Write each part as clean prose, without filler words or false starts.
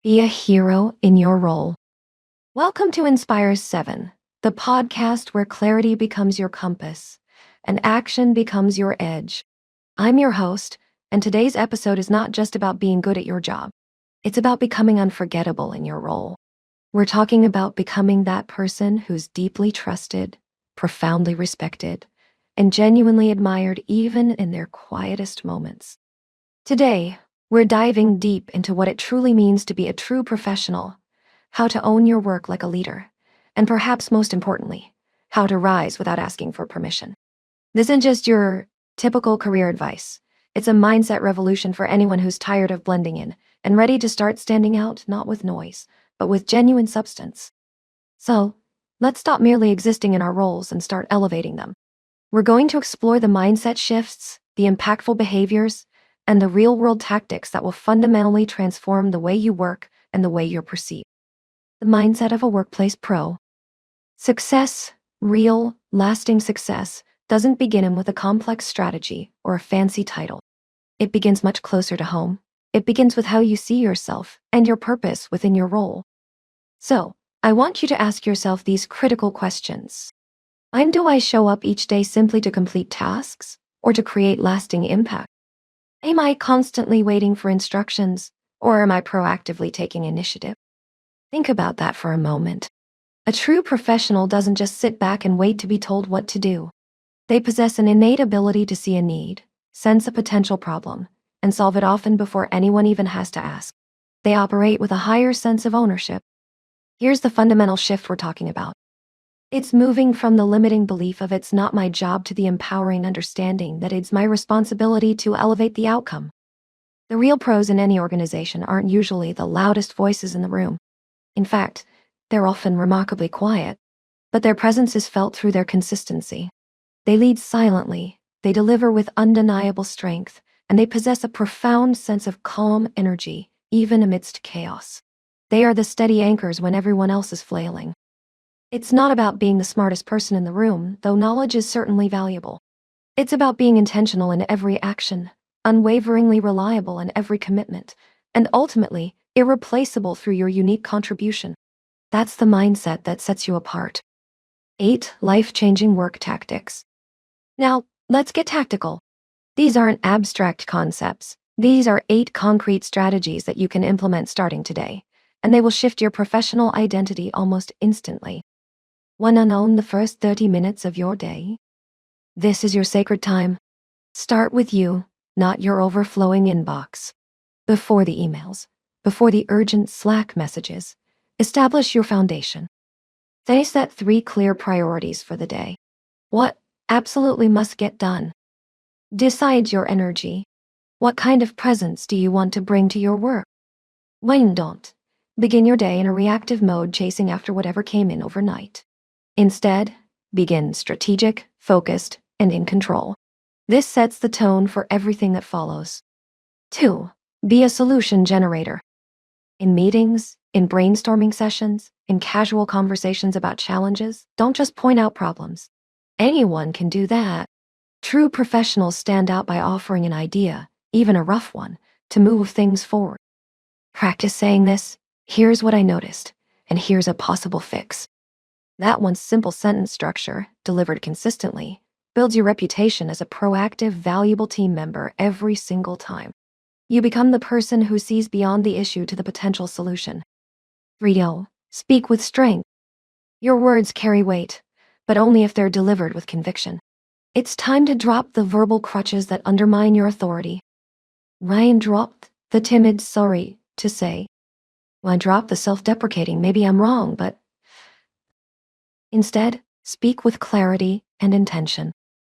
Be a hero in your role. Welcome to Inspire 7, the podcast where clarity becomes your compass and action becomes your edge. I'm your host, and today's episode is not just about being good at your job. It's about becoming unforgettable in your role. We're talking about becoming that person who's deeply trusted, profoundly respected, and genuinely admired even in their quietest moments. Today, we're diving deep into what it truly means to be a true professional, how to own your work like a leader, and perhaps most importantly, how to rise without asking for permission. This isn't just your typical career advice. It's a mindset revolution for anyone who's tired of blending in and ready to start standing out, not with noise, but with genuine substance. So, let's stop merely existing in our roles and start elevating them. We're going to explore the mindset shifts, the impactful behaviors, and the real-world tactics that will fundamentally transform the way you work and the way you're perceived. The mindset of a workplace pro. Success, real, lasting success, doesn't begin with a complex strategy or a fancy title. It begins much closer to home. It begins with how you see yourself and your purpose within your role. So, I want you to ask yourself these critical questions. When do I show up each day simply to complete tasks or to create lasting impact? Am I constantly waiting for instructions, or am I proactively taking initiative? Think about that for a moment. A true professional doesn't just sit back and wait to be told what to do. They possess an innate ability to see a need, sense a potential problem, and solve it often before anyone even has to ask. They operate with a higher sense of ownership. Here's the fundamental shift we're talking about. It's moving from the limiting belief of it's not my job to the empowering understanding that it's my responsibility to elevate the outcome. The real pros in any organization aren't usually the loudest voices in the room. In fact, they're often remarkably quiet, but their presence is felt through their consistency. They lead silently, they deliver with undeniable strength, and they possess a profound sense of calm energy, even amidst chaos. They are the steady anchors when everyone else is flailing. It's not about being the smartest person in the room, though knowledge is certainly valuable. It's about being intentional in every action, unwaveringly reliable in every commitment, and ultimately, irreplaceable through your unique contribution. That's the mindset that sets you apart. 8 life-changing work tactics. Now, let's get tactical. These aren't abstract concepts. These are 8 concrete strategies that you can implement starting today, and they will shift your professional identity almost instantly. 1. Own the first 30 minutes of your day. This is your sacred time. Start with you, not your overflowing inbox. Before the emails, before the urgent Slack messages, establish your foundation. Then set 3 clear priorities for the day. What absolutely must get done? Decide your energy. What kind of presence do you want to bring to your work? When don't begin your day in a reactive mode chasing after whatever came in overnight. Instead, begin strategic, focused, and in control. This sets the tone for everything that follows. 2. Be a solution generator. In meetings, in brainstorming sessions, in casual conversations about challenges, don't just point out problems. Anyone can do that. True professionals stand out by offering an idea, even a rough one, to move things forward. Practice saying this, here's what I noticed, and here's a possible fix. That one simple sentence structure, delivered consistently, builds your reputation as a proactive, valuable team member every single time. You become the person who sees beyond the issue to the potential solution. 3. Speak with strength. Your words carry weight, but only if they're delivered with conviction. It's time to drop the verbal crutches that undermine your authority. Ryan dropped the timid sorry to say. Well, I dropped the self-deprecating maybe I'm wrong, but instead, speak with clarity and intention.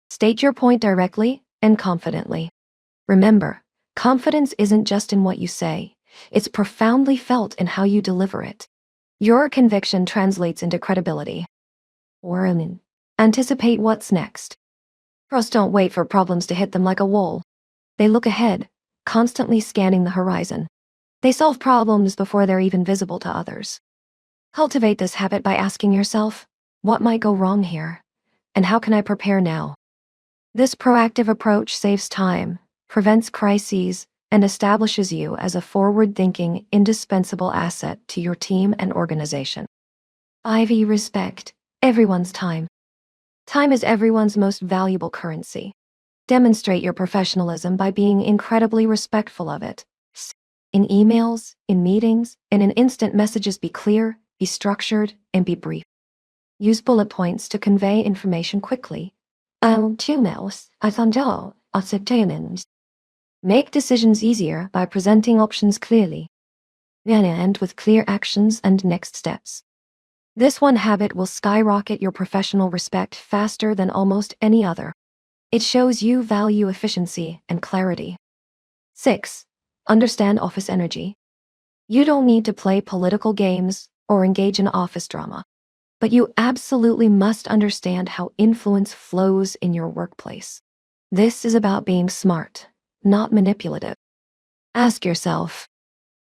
State your point directly and confidently. Remember, confidence isn't just in what you say, it's profoundly felt in how you deliver it. Your conviction translates into credibility. Or anticipate what's next. Pros don't wait for problems to hit them like a wall. They look ahead, constantly scanning the horizon. They solve problems before they're even visible to others. Cultivate this habit by asking yourself, what might go wrong here? And how can I prepare now? This proactive approach saves time, prevents crises, and establishes you as a forward-thinking, indispensable asset to your team and organization. 5. Respect everyone's time. Time is everyone's most valuable currency. Demonstrate your professionalism by being incredibly respectful of it. In emails, in meetings, and in instant messages, be clear, be structured, and be brief. Use bullet points to convey information quickly. Make decisions easier by presenting options clearly. And with clear actions and next steps. This one habit will skyrocket your professional respect faster than almost any other. It shows you value efficiency and clarity. 6. Understand office energy. You don't need to play political games or engage in office drama, but you absolutely must understand how influence flows in your workplace. This is about being smart, not manipulative. Ask yourself,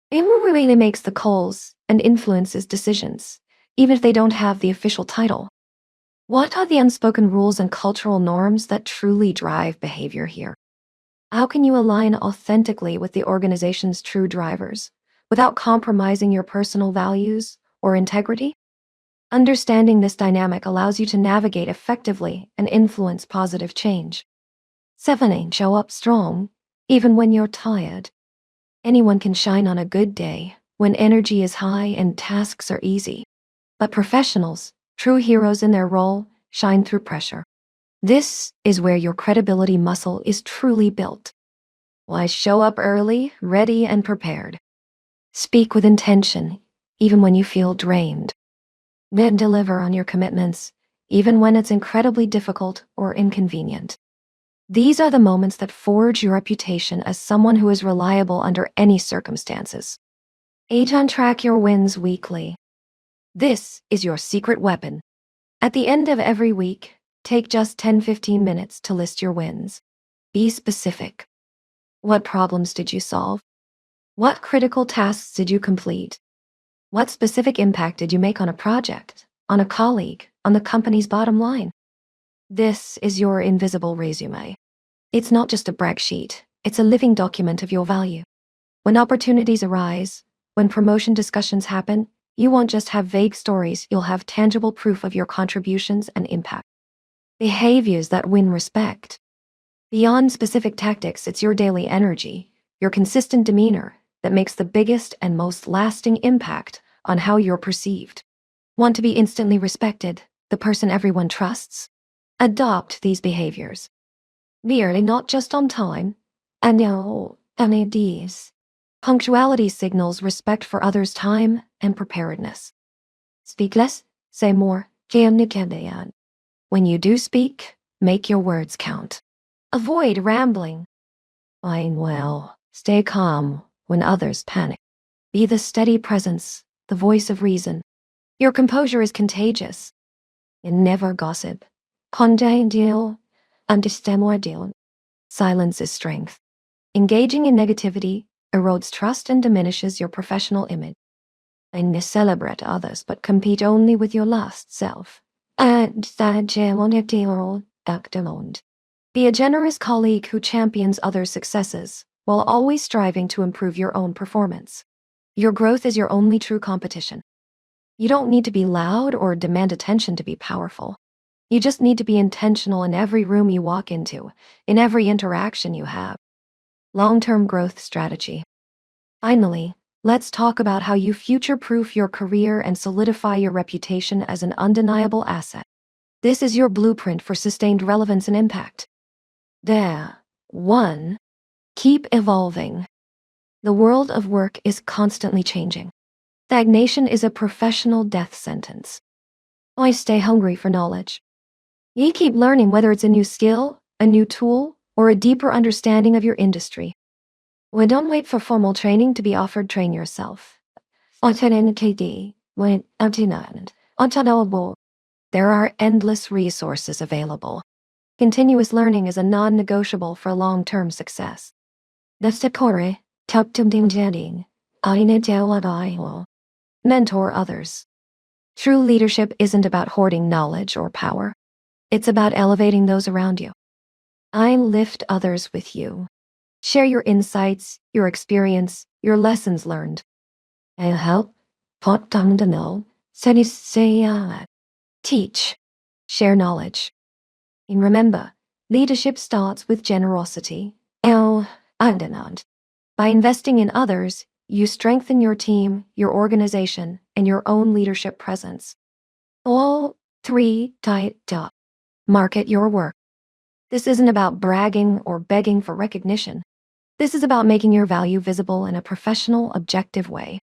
who really makes the calls and influences decisions, even if they don't have the official title? What are the unspoken rules and cultural norms that truly drive behavior here? How can you align authentically with the organization's true drivers without compromising your personal values or integrity? Understanding this dynamic allows you to navigate effectively and influence positive change. 7. Show up strong, even when you're tired. Anyone can shine on a good day when energy is high and tasks are easy. But professionals, true heroes in their role, shine through pressure. This is where your credibility muscle is truly built. Why show up early, ready, and prepared? Speak with intention, even when you feel drained. Then deliver on your commitments, even when it's incredibly difficult or inconvenient. These are the moments that forge your reputation as someone who is reliable under any circumstances. 8. Track your wins weekly. This is your secret weapon. At the end of every week, take just 10-15 minutes to list your wins. Be specific. What problems did you solve? What critical tasks did you complete? What specific impact did you make on a project, on a colleague, on the company's bottom line? This is your invisible resume. It's not just a brag sheet, it's a living document of your value. When opportunities arise, when promotion discussions happen, you won't just have vague stories, you'll have tangible proof of your contributions and impact. Behaviors that win respect. Beyond specific tactics, it's your daily energy, your consistent demeanor, that makes the biggest and most lasting impact on how you're perceived. Want to be instantly respected, the person everyone trusts? Adopt these behaviors. Be early, not just on time. NADs. Punctuality signals respect for others' time and preparedness. Speak less, say more. When you do speak, make your words count. Avoid rambling. Fine well. Stay calm when others panic. Be the steady presence, the voice of reason. Your composure is contagious. And never gossip. Deal. Silence is strength. Engaging in negativity erodes trust and diminishes your professional image. And celebrate others, but compete only with your last self. Be a generous colleague who champions others' successes while always striving to improve your own performance. Your growth is your only true competition. You don't need to be loud or demand attention to be powerful. You just need to be intentional in every room you walk into, in every interaction you have. Long-term growth strategy. Finally, let's talk about how you future-proof your career and solidify your reputation as an undeniable asset. This is your blueprint for sustained relevance and impact. 1. Keep evolving. The world of work is constantly changing. Stagnation is a professional death sentence. Why stay hungry for knowledge? You keep learning, whether it's a new skill, a new tool, or a deeper understanding of your industry. Don't wait for formal training to be offered, train yourself. There are endless resources available. Continuous learning is a non-negotiable for long-term success. Mentor others. True leadership isn't about hoarding knowledge or power. It's about elevating those around you. I lift others with you. Share your insights, your experience, your lessons learned. And help. Teach. Share knowledge. And remember, leadership starts with generosity. By investing in others, you strengthen your team, your organization, and your own leadership presence. All three tight up. Market your work. This isn't about bragging or begging for recognition. This is about making your value visible in a professional, objective way.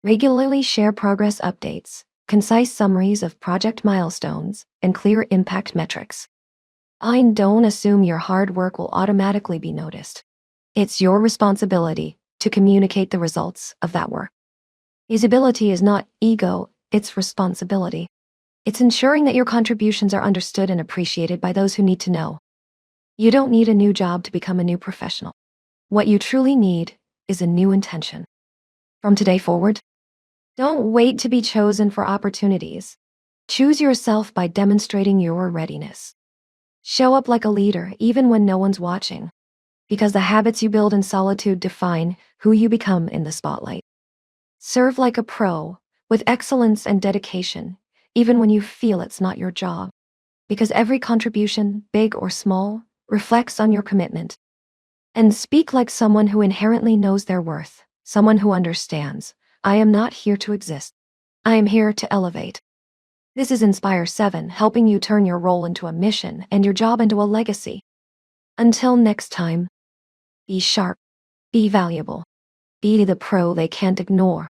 Regularly share progress updates, concise summaries of project milestones, and clear impact metrics. Don't assume your hard work will automatically be noticed. It's your responsibility to communicate the results of that work. Visibility is not ego, it's responsibility. It's ensuring that your contributions are understood and appreciated by those who need to know. You don't need a new job to become a new professional. What you truly need is a new intention. From today forward, don't wait to be chosen for opportunities. Choose yourself by demonstrating your readiness. Show up like a leader even when no one's watching, because the habits you build in solitude define who you become in the spotlight. Serve like a pro, with excellence and dedication, even when you feel it's not your job, because every contribution, big or small, reflects on your commitment. And speak like someone who inherently knows their worth, someone who understands. I am not here to exist. I am here to elevate. This is Inspire 7, helping you turn your role into a mission and your job into a legacy. Until next time, be sharp, be valuable, be the pro they can't ignore.